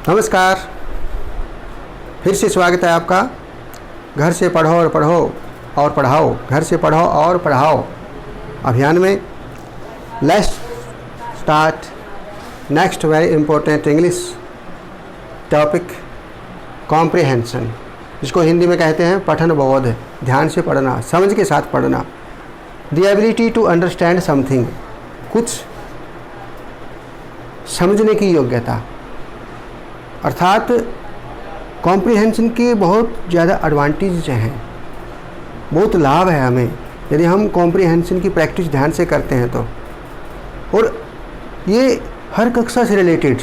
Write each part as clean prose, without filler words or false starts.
नमस्कार, फिर से स्वागत है आपका घर से पढ़ो और पढ़ाओ, घर से पढ़ो और पढ़ाओ अभियान में। Let's start next very important English topic, comprehension, जिसको हिंदी में कहते हैं पठन बोध। ध्यान से पढ़ना, समझ के साथ पढ़ना। The ability to understand something, कुछ समझने की योग्यता। अर्थात कॉम्प्रिहेंशन के बहुत ज़्यादा एडवांटेज हैं, बहुत लाभ है हमें यदि हम कॉम्प्रिहेंशन की प्रैक्टिस ध्यान से करते हैं तो। और ये हर कक्षा से रिलेटेड,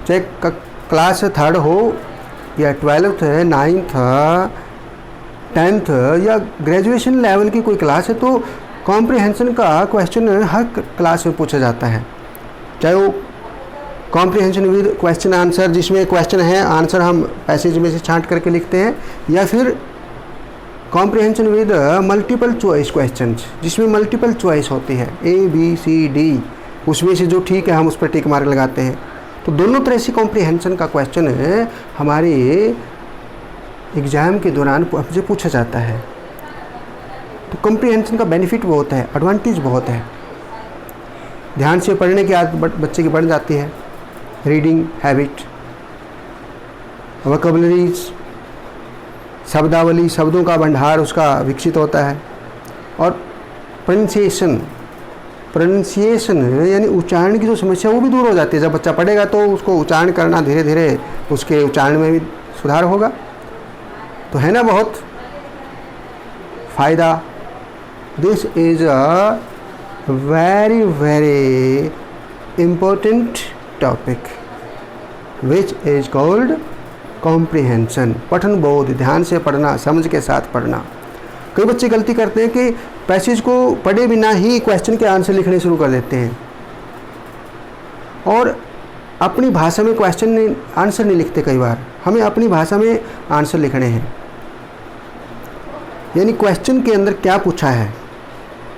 चाहे क्लास 3rd हो या 12th है, 9th, 10th या ग्रेजुएशन लेवल की कोई क्लास है, तो कॉम्प्रिहेंशन का क्वेश्चन हर क्लास में पूछा जाता है। चाहे वो कॉम्प्रिहेंशन विद क्वेश्चन आंसर, जिसमें क्वेश्चन है, आंसर हम पैसेज में से छांट करके लिखते हैं, या फिर comprehension with multiple choice questions, जिसमें मल्टीपल चॉइस होती है, ABCD, उसमें से जो ठीक है हम उस पर टिक मार्क लगाते हैं। तो दोनों तरह से कॉम्प्रिहेंशन का क्वेश्चन हमारे एग्ज़ाम के दौरान हमसे पूछा जाता है। तो कॉम्प्रिहेंशन का बेनिफिट बहुत है, एडवांटेज बहुत है। ध्यान से पढ़ने की आदत बच्चे की बढ़ जाती है, रीडिंग हैबिट, वोकैबुलरीज, शब्दावली, शब्दों का भंडार उसका विकसित होता है। और प्रोनाउंसिएशन यानी उच्चारण की जो समस्या वो भी दूर हो जाती है। जब बच्चा पढ़ेगा तो उसको उच्चारण करना धीरे धीरे उसके उच्चारण में भी सुधार होगा। तो है ना बहुत फ़ायदा। This is a very very important topic which is called comprehension, पठन बोध, ध्यान से पढ़ना, समझ के साथ पढ़ना। कई बच्चे गलती करते हैं कि पैसेज को पढ़े बिना ही क्वेश्चन के आंसर लिखने शुरू कर देते हैं और अपनी भाषा में क्वेश्चन आंसर नहीं लिखते। कई बार हमें अपनी भाषा में आंसर लिखने हैं, यानी क्वेश्चन के अंदर क्या पूछा है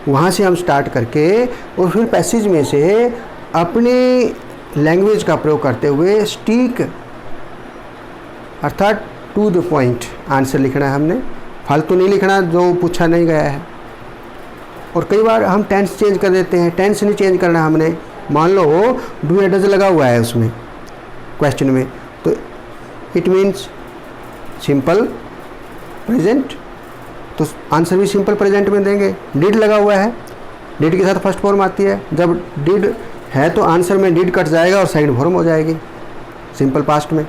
वहाँ से हम स्टार्ट करके और फिर पैसेज में से अपने लैंग्वेज का प्रयोग करते हुए स्टिक अर्थात टू द पॉइंट आंसर लिखना है हमने, फालतू नहीं लिखना जो पूछा नहीं गया है। और कई बार हम टेंस चेंज कर देते हैं, टेंस नहीं चेंज करना हमने। मान लो डू या डज लगा हुआ है उसमें क्वेश्चन में, तो इट मीन्स सिंपल प्रेजेंट, तो आंसर भी सिंपल प्रेजेंट में देंगे। डिड लगा हुआ है, डिड के साथ फर्स्ट फॉर्म आती है, जब डिड है तो आंसर में डिड कट जाएगा और सेकंड फॉर्म हो जाएगी सिंपल पास्ट में।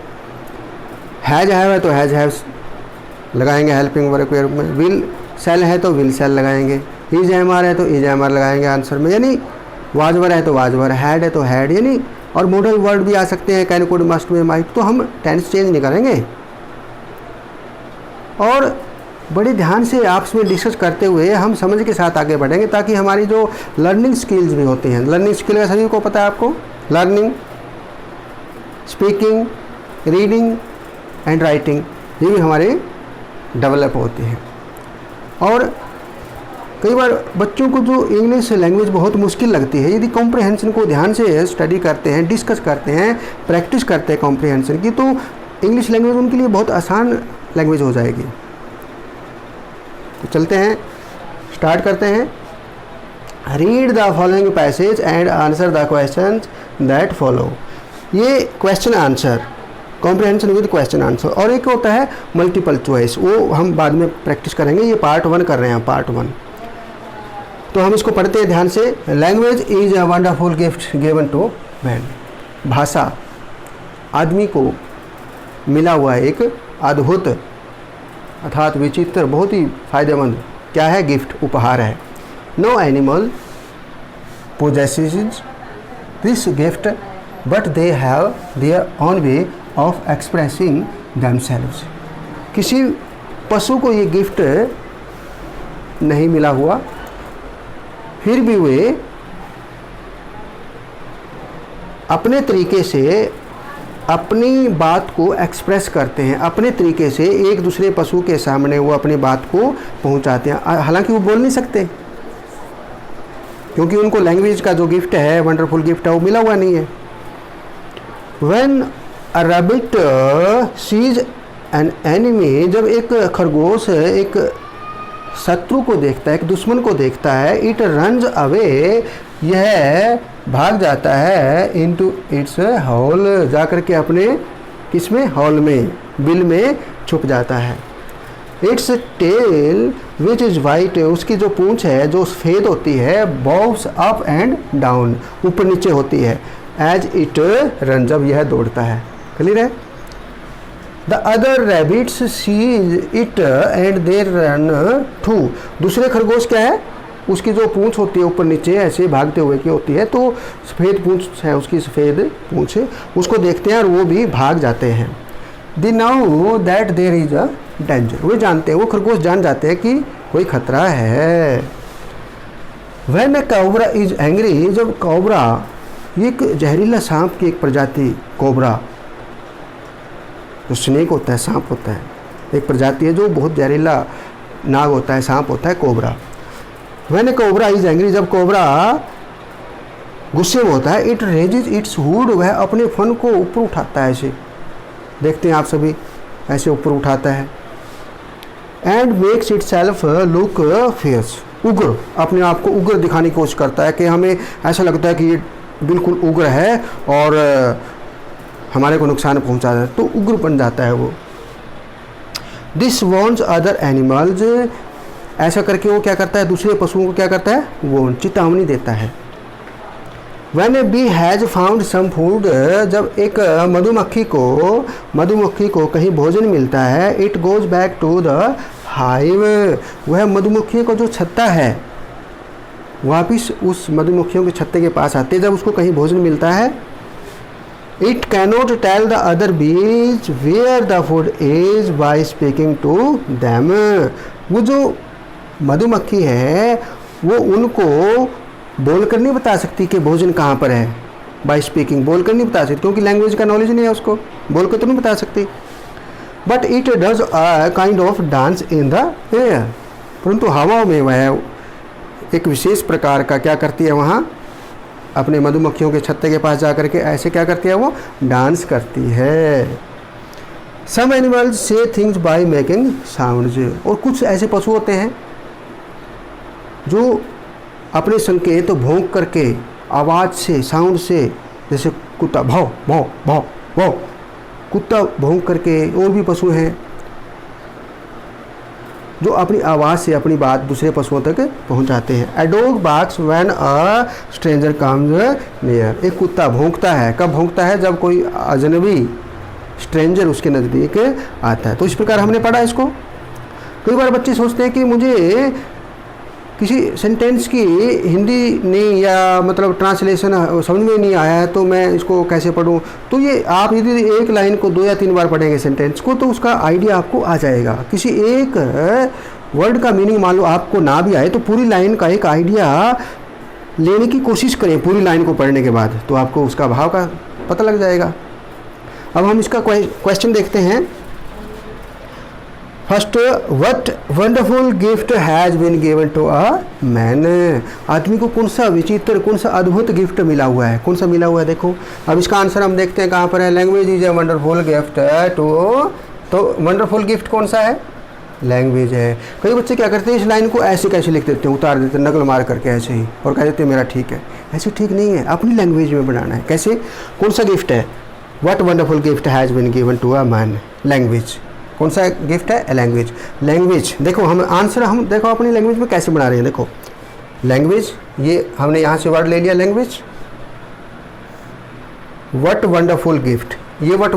हैज है तो हैज हैव लगाएंगे हेल्पिंग वर्ब के रूप में। विल सेल है तो विल सेल लगाएंगे। इज एमआर है तो इज एमआर लगाएंगे आंसर में, यानी वाजवर है तो वाजवर, हैड है तो हैड, यानी और मॉडल वर्ड भी आ सकते हैं, कैन कुड मस्ट में माइट। तो हम टेंस चेंज नहीं करेंगे और बड़े ध्यान से आपस में डिस्कस करते हुए हम समझ के साथ आगे बढ़ेंगे, ताकि हमारी जो लर्निंग स्किल्स भी होती हैं, लर्निंग स्किल का सभी को पता है आपको, learning, speaking, reading and writing, ये भी हमारे डेवलप होती हैं। और कई बार बच्चों को जो इंग्लिश लैंग्वेज बहुत मुश्किल लगती है, यदि कॉम्प्रिहेंशन को ध्यान से स्टडी करते हैं, डिस्कस करते हैं, प्रैक्टिस करते हैं कॉम्प्रिहेंशन की, तो इंग्लिश लैंग्वेज उनके लिए बहुत आसान लैंग्वेज हो जाएगी। तो चलते हैं, स्टार्ट करते हैं। Read the following passage and answer the questions that follow. ये question answer, comprehension with question answer. और एक होता है मल्टीपल चॉइस, वो हम बाद में प्रैक्टिस करेंगे। ये पार्ट 1 कर रहे हैं, पार्ट 1। तो हम इसको पढ़ते हैं ध्यान से। Language is a wonderful gift given to man. भाषा आदमी को मिला हुआ एक अद्भुत अर्थात विचित्र, बहुत ही फायदेमंद क्या है, गिफ्ट, उपहार है। No animal possesses this gift but they have their own way of expressing themselves। किसी पशु को ये गिफ्ट नहीं मिला हुआ, फिर भी वे अपने तरीके से अपनी बात को एक्सप्रेस करते हैं, अपने तरीके से एक दूसरे पशु के सामने वो अपनी बात को पहुंचाते हैं। हालांकि वो बोल नहीं सकते, क्योंकि उनको लैंग्वेज का जो गिफ्ट है, वंडरफुल गिफ्ट है, वो मिला हुआ नहीं है। When a rabbit sees an enemy, जब एक खरगोश एक शत्रु को देखता है, एक दुश्मन को देखता है, इट रन्स अवे, यह भाग जाता है, इनटू इट्स हॉल, जा कर के अपने किसमें, हॉल में, बिल में छुप जाता है। Its tail which is white, उसकी जो पूंछ है जो सफ़ेद होती है, बॉब्स अप एंड डाउन, ऊपर नीचे होती है, एज इट रन, जब यह दौड़ता है। क्लियर है? The other rabbits see it and they run too, दूसरे खरगोश क्या है, उसकी जो पूंछ होती है ऊपर नीचे ऐसे भागते हुए की होती है, तो सफ़ेद पूंछ है उसकी, सफ़ेद पूंछ, उसको देखते हैं और वो भी भाग जाते हैं। They know that there is a danger, वो जानते हैं, वो खरगोश जान जाते हैं कि कोई खतरा है। When a cobra is angry, जब कोबरा, ये एक जहरीला सांप की एक प्रजाति, कोबरा जो स्नेक होता है, सांप होता है, एक प्रजाति है जो बहुत जहरीला नाग होता है, सांप होता है cobra. When a cobra is angry, जब कोबरा गुस्से में होता है, इट रेजेज इट्स हुड, वह अपने फन को ऊपर उठाता है, ऐसे देखते हैं आप सभी, ऐसे ऊपर उठाता है। And makes itself look fierce, उग्र, अपने आप को उग्र दिखाने की कोशिश करता है कि हमें ऐसा लगता है कि ये बिल्कुल उग्र है और हमारे को नुकसान पहुंचा है, तो उग्र बन जाता है वो। दिस वॉन्स अदर एनिमल्स, ऐसा करके वो क्या करता है, दूसरे पशुओं को क्या करता है, वो चेतावनी देता है। When a bee has found some food, जब एक मधुमक्खी को कहीं भोजन मिलता है, it goes back to the hive, वह मधुमक्खियों का जो छत्ता है वापिस उस मधुमक्खियों के छत्ते के पास आते हैं जब उसको कहीं भोजन मिलता है। It cannot tell the other bees where the food is by speaking to them, वो जो मधुमक्खी है वो उनको बोलकर नहीं बता सकती कि भोजन कहाँ पर है, बाय स्पीकिंग, बोलकर नहीं बता सकती क्योंकि लैंग्वेज का नॉलेज नहीं है उसको, बोलकर तो नहीं बता सकती। But it does a kind of dance in the air, परंतु हवा में वह एक विशेष प्रकार का क्या करती है, वहाँ अपने मधुमक्खियों के छत्ते के पास जा करके ऐसे क्या करती है, वो डांस करती है। सम एनिमल्स से थिंग्स बाय मेकिंग साउंड्स, और कुछ ऐसे पशु होते हैं जो अपने संकेत तो भौंक करके, आवाज़ से, साउंड से, जैसे कुत्ता भाव भाव भाव भाव, कुत्ता भौंक करके, और भी पशु हैं जो अपनी आवाज़ से अपनी बात दूसरे पशुओं तक पहुंचाते हैं। A dog barks when a stranger comes near, एक कुत्ता भौंकता है, कब भौंकता है, जब कोई अजनबी स्ट्रेंजर उसके नज़दीक आता है। तो इस प्रकार हमने पढ़ा इसको। कई बार बच्चे सोचते हैं कि मुझे किसी सेंटेंस की हिंदी नहीं या मतलब ट्रांसलेशन समझ में नहीं आया है तो मैं इसको कैसे पढूं, तो ये आप यदि एक लाइन को 2 या 3 बार पढ़ेंगे सेंटेंस को तो उसका आइडिया आपको आ जाएगा। किसी एक वर्ड का मीनिंग मान लो आपको ना भी आए तो पूरी लाइन का एक आइडिया लेने की कोशिश करें पूरी लाइन को पढ़ने के बाद, तो आपको उसका भाव का पता लग जाएगा। अब हम इसका क्वेश्चन देखते हैं। First, what wonderful gift has been given to a man, आदमी को कौन सा विचित्र, कौन सा अद्भुत गिफ्ट मिला हुआ है, कौन सा मिला हुआ है, देखो। अब इसका आंसर हम देखते हैं कहाँ पर है। Language is a wonderful gift to, तो वंडरफुल गिफ्ट कौन सा है, लैंग्वेज है। कई बच्चे क्या करते हैं, इस लाइन को ऐसे कैसे लिख देते हैं, उतार देते हैं नकल मार करके ऐसे ही, और कह देते हैं मेरा ठीक है। ऐसे ठीक नहीं है, अपनी लैंग्वेज में बनाना है। कैसे, कौन सा गिफ्ट है, what wonderful gift has been given to a man, language. कौन सा गिफ्ट है, लैंग्वेज। लैंग्वेज देखो हम आंसर हम देखो अपनी लैंग्वेज में कैसे बना रहे हैं। देखो लैंग्वेज, ये हमने यहाँ से वर्ड ले लिया लैंग्वेज। व्हाट वंडरफुल गिफ्ट, ये व्हाट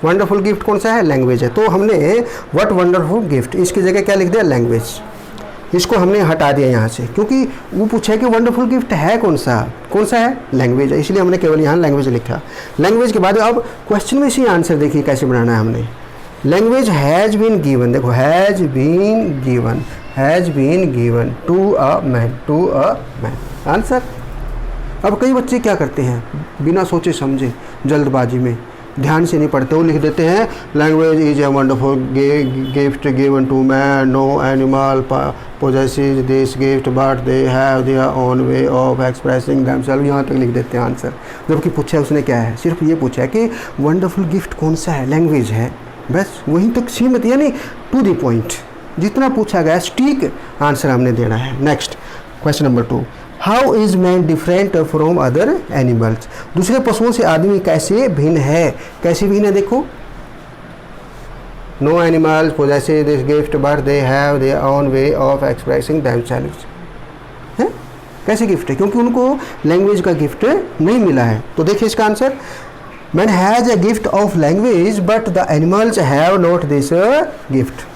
वंडरफुल गिफ्ट कौन सा है, लैंग्वेज है। तो हमने व्हाट वंडरफुल गिफ्ट, इसकी जगह क्या लिख दिया, लैंग्वेज। इसको हमने हटा दिया यहाँ से क्योंकि वो पूछा है कि वंडरफुल गिफ्ट है कौन सा है, लैंग्वेज है, इसलिए हमने केवल यहाँ लैंग्वेज लिखा। लैंग्वेज के बाद अब क्वेश्चन में इसी आंसर देखिए कैसे बनाना है हमने। लैंग्वेज हैज़ बीन गिवन, देखो has been given to a man, answer. अब कई बच्चे क्या करते हैं, बिना सोचे समझे जल्दबाजी में ध्यान से नहीं पढ़ते, वो लिख देते हैं language is a wonderful gift given to man, no animal possesses this gift but they have their own way of expressing themselves, यहाँ तक लिख देते हैं आंसर। जबकि पूछा है उसने क्या है, सिर्फ ये पूछा है कि वंडरफुल गिफ्ट कौन सा है, लैंग्वेज है, बस वहीं तक सीमित, यानी टू द पॉइंट, जितना पूछा गया सटीक आंसर हमने देना है। Next question number 2, how is man different from other animals, दूसरे पशुओं से आदमी कैसे भिन्न है, कैसे भिन्न है, देखो no animals possesses this gift but they have their own way of expressing themselves, है कैसे गिफ्ट है, क्योंकि उनको लैंग्वेज का गिफ्ट नहीं मिला है। तो देखिए इसका answer, man has a gift of language but the animals have not this gift,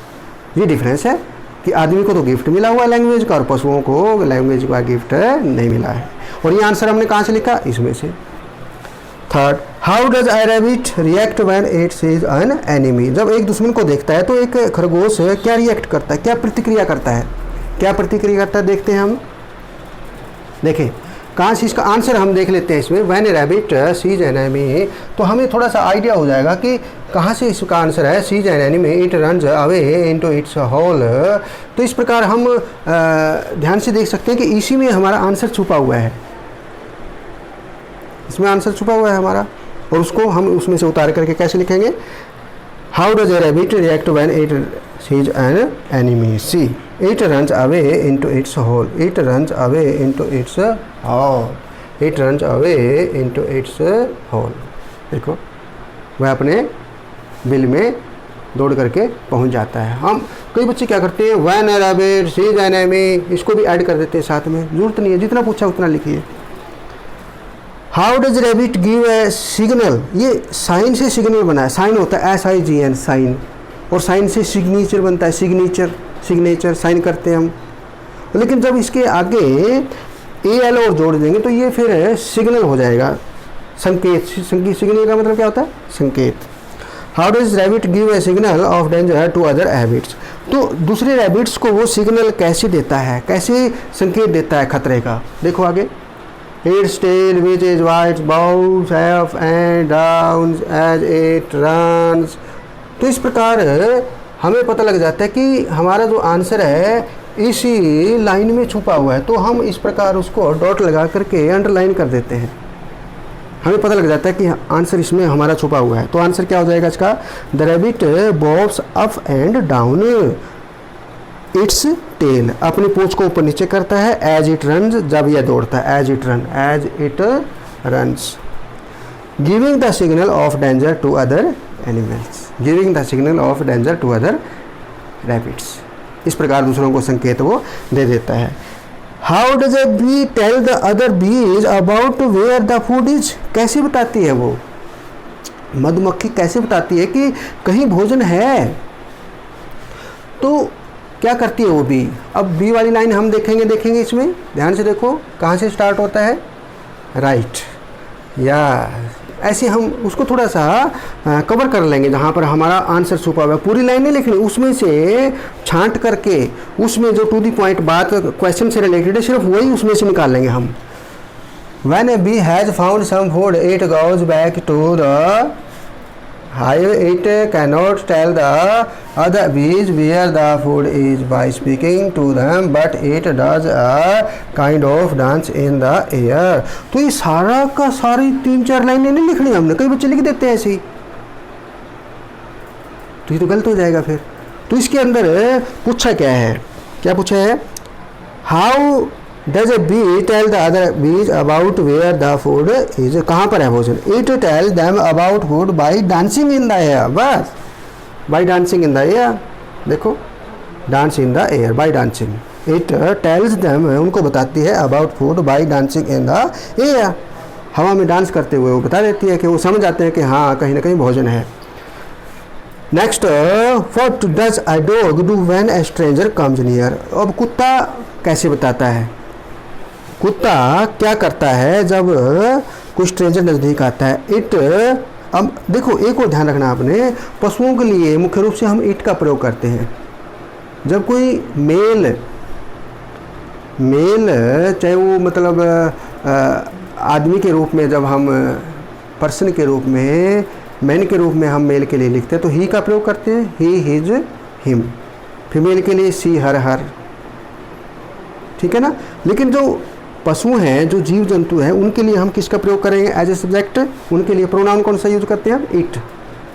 ये डिफरेंस है कि आदमी को तो गिफ्ट मिला हुआ है लैंग्वेज का और पशुओं को लैंग्वेज का गिफ्ट नहीं मिला है। और ये आंसर हमने कहाँ से लिखा, इसमें से। Third, how does a rabbit react when it sees an enemy, जब एक दुश्मन को देखता है तो एक खरगोश क्या रिएक्ट करता है, क्या प्रतिक्रिया करता है, क्या प्रतिक्रिया करता है, देखते हैं हम। देखें कहाँ से इसका आंसर हम देख लेते हैं इसमें, when a rabbit sees an enemy, तो हमें थोड़ा सा आइडिया हो जाएगा कि कहाँ से इसका आंसर है, sees an enemy it runs away into its hole. तो इस प्रकार हम ध्यान से देख सकते हैं कि इसी में हमारा आंसर छुपा हुआ है, इसमें आंसर छुपा हुआ है हमारा, और उसको हम उसमें से उतार करके कैसे लिखेंगे, how does a rabbit react when it sees an enemy, see it runs away into its hole, it runs away into its hole, it runs away into its hole. देखो वह अपने बिल में दौड़ करके पहुंच जाता है। हम कई बच्चे क्या करते हैं, when a rabbit sees an enemy, इसको भी ऐड कर देते हैं साथ में, जरूरत नहीं है, जितना पूछा उतना लिखिए। How does rabbit give a signal, ये साइन से सिग्नल बना है, साइन होता है SIGN साइन, और साइन से सिग्नेचर बनता है, सिग्नेचर साइन करते हैं हम, लेकिन जब इसके आगे AL और जोड़ देंगे तो ये फिर सिग्नल हो जाएगा, संकेत, सिग्नल का मतलब क्या होता है, संकेत। How does rabbit give a signal of danger to other rabbits, तो दूसरे रैबिट्स को वो सिग्नल कैसे देता है, कैसे संकेत देता है खतरे का, देखो आगे, its tail which is white bows up and down as it runs। तो इस प्रकार हमें पता लग जाता है कि हमारा जो आंसर है इसी लाइन में छुपा हुआ है, तो हम इस प्रकार उसको डॉट लगा करके अंडरलाइन कर देते हैं, हमें पता लग जाता है कि आंसर इसमें हमारा छुपा हुआ है। तो आंसर क्या हो जाएगा इसका, the rabbit bobs up and down its tail, अपनी पूंछ को ऊपर नीचे करता है, एज इट रन्स, जब यह दौड़ता है, as it runs, giving the signal of danger to other animals, giving the signal of danger to other rabbits, इस प्रकार दूसरों को संकेत वो दे देता है। How does a bee tell the other bees about where the food is, कैसे बताती है वो, मधुमक्खी कैसे बताती है कि कहीं भोजन है, तो क्या करती है वो बी। अब बी वाली लाइन हम देखेंगे इसमें, ध्यान से देखो कहाँ से स्टार्ट होता है, राइट, या ऐसे हम उसको थोड़ा सा कवर कर लेंगे जहाँ पर हमारा आंसर छुपा हुआ है, पूरी लाइन नहीं लिखनी, उसमें से छांट करके उसमें जो टू दी पॉइंट बात क्वेश्चन से रिलेटेड है सिर्फ वही उसमें से निकाल लेंगे हम। When a bee has found some food it goes back to the hive, it cannot tell the other bees where the food is by speaking to them, but it does a kind of dance in the air। तो ये सारा का सारी 3-4 लाइनें नहीं लिखनी हमने, कई बच्चे लिख देते हैं ऐसे ही, तो ये तो गलत हो जाएगा फिर। तो इसके अंदर पूछा क्या है, क्या पूछा है, how does a bee tell the other bees about where the food is, कहाँ पर है भोजन, it tell them about food by dancing in the air, बस by dancing in the air, देखो dance in the air, by dancing, it tells them, उनको बताती है about food by dancing in the air, हवा में dance करते हुए वो बता देती है कि वो समझ जाते हैं कि हाँ कहीं ना कहीं भोजन है। Next, what does a dog do when A stranger comes near, अब कुत्ता कैसे बताता है, कुत्ता क्या करता है जब कोई स्ट्रेंजर नज़दीक आता है, इट, अब देखो एक और ध्यान रखना आपने, पशुओं के लिए मुख्य रूप से हम इट का प्रयोग करते हैं, जब कोई मेल चाहे वो मतलब आदमी के रूप में, जब हम पर्सन के रूप में मैन के रूप में हम मेल के लिए लिखते हैं तो ही का प्रयोग करते हैं, ही, हिज, हिम। फीमेल के लिए सी, हर, हर, ठीक है ना। लेकिन जो पशु हैं, जो जीव जंतु हैं, उनके लिए हम किसका प्रयोग करेंगे एज ए सब्जेक्ट? उनके लिए प्रोनाउन कौन सा यूज करते हैं हम? इट।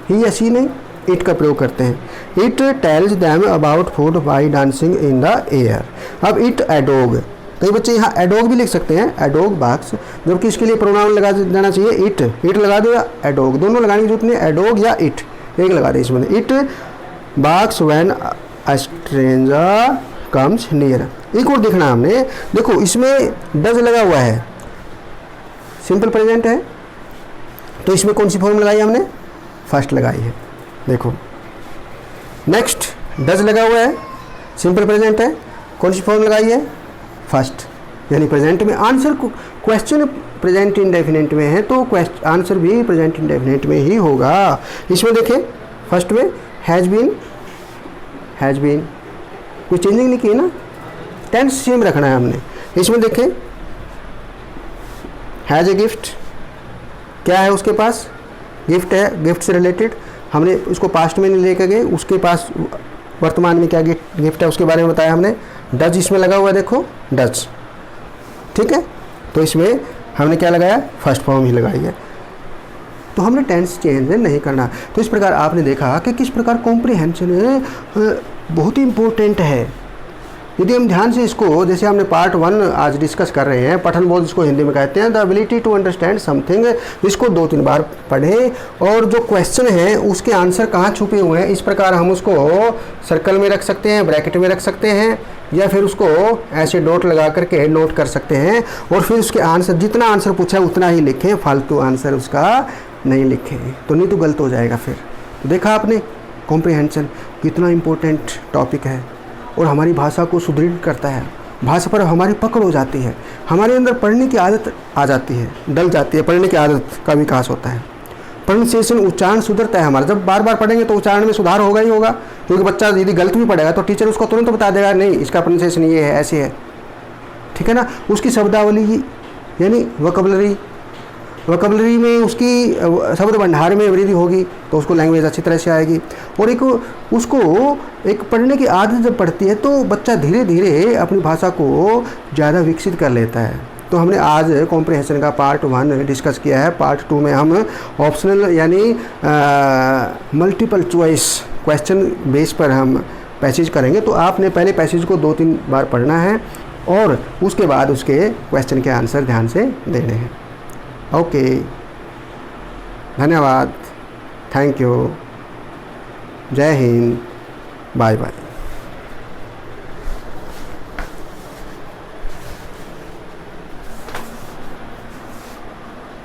ही या सी नहीं, इट का प्रयोग करते हैं। It tells them about food by dancing in the air. अब इट ए डॉग, कई बच्चे यहाँ एडोग भी लिख सकते हैं, एडोग बाक्स, जबकि इसके लिए प्रोनाउन लगा देना चाहिए इट। इट लगा दो या एडोग, दोनों लगाने की जरूरत नहीं, एडोग या इट, एक लगा दे इसमें। It box when a stranger comes near. एक और देखना हमने, देखो इसमें डज लगा हुआ है, सिंपल प्रेजेंट है, तो इसमें कौन सी फॉर्म लगाई हमने? फर्स्ट लगाई है। देखो नेक्स्ट डज लगा हुआ है, सिंपल प्रेजेंट है, कौन सी फॉर्म लगाई है? फर्स्ट, यानी प्रेजेंट में आंसर, क्वेश्चन प्रेजेंट इंडेफिनिट में है तो आंसर भी प्रेजेंट इंडेफिनिट में ही होगा। इसमें देखें फर्स्ट में हैज़ बीन, कोई चेंजिंग नहीं की है ना, टेंस सेम रखना है हमने। इसमें देखें हैज़ ए गिफ्ट, क्या है उसके पास? गिफ्ट है, गिफ्ट से रिलेटेड हमने उसको पास्ट में नहीं लेकर गए, उसके पास वर्तमान में क्या गिफ्ट है उसके बारे में बताया हमने। डज इसमें लगा हुआ है, देखो डज, ठीक है, तो इसमें हमने क्या लगाया? फर्स्ट फॉर्म ही लगाई है। तो हमने टेंस चेंज नहीं करना। तो इस प्रकार आपने देखा कि किस प्रकार कॉम्प्रिहेंशन बहुत ही इम्पोर्टेंट है। यदि हम ध्यान से इसको, जैसे हमने पार्ट 1 आज डिस्कस कर रहे हैं, पठन बोध इसको हिंदी में कहते हैं, the ability to understand something, इसको 2-3 बार पढ़ें और जो क्वेश्चन है उसके आंसर कहाँ छुपे हुए हैं, इस प्रकार हम उसको सर्कल में रख सकते हैं, ब्रैकेट में रख सकते हैं, या फिर उसको ऐसे डॉट लगा करके नोट कर सकते हैं, और फिर उसके आंसर, जितना आंसर पूछा है उतना ही लिखें, फालतू आंसर उसका नहीं लिखें, तो नहीं तो गलत हो जाएगा फिर। तो देखा आपने कॉम्प्रिहेंशन कितना इम्पोर्टेंट टॉपिक है और हमारी भाषा को सुदृढ़ करता है, भाषा पर हमारी पकड़ हो जाती है, हमारे अंदर पढ़ने की आदत आ जाती है, डल जाती है, पढ़ने की आदत का विकास होता है, प्रोनाउंसिएशन उच्चारण सुधरता है हमारा। जब बार बार पढ़ेंगे तो उच्चारण में सुधार होगा ही होगा, क्योंकि बच्चा यदि गलत भी पढ़ेगा तो टीचर उसको तुरंत बता देगा, नहीं इसका प्रोनाउंसिएशन ये है, ऐसे है, ठीक है ना। उसकी शब्दावली यानी वोकैबुलरी में, उसकी शब्द भंडार में वृद्धि होगी तो उसको लैंग्वेज अच्छी तरह से आएगी। और एक उसको एक पढ़ने की आदत जब पड़ती है तो बच्चा धीरे धीरे अपनी भाषा को ज़्यादा विकसित कर लेता है। तो हमने आज कॉम्प्रिहेंशन का पार्ट 1 डिस्कस किया है। पार्ट 2 में हम ऑप्शनल यानी मल्टीपल चॉइस क्वेश्चन बेस पर हम पैसेज करेंगे। तो आपने पहले पैसेज को 2-3 बार पढ़ना है और उसके बाद उसके क्वेश्चन के आंसर ध्यान से देने हैं। ओके, धन्यवाद, थैंक यू, जय हिंद, बाय बाय।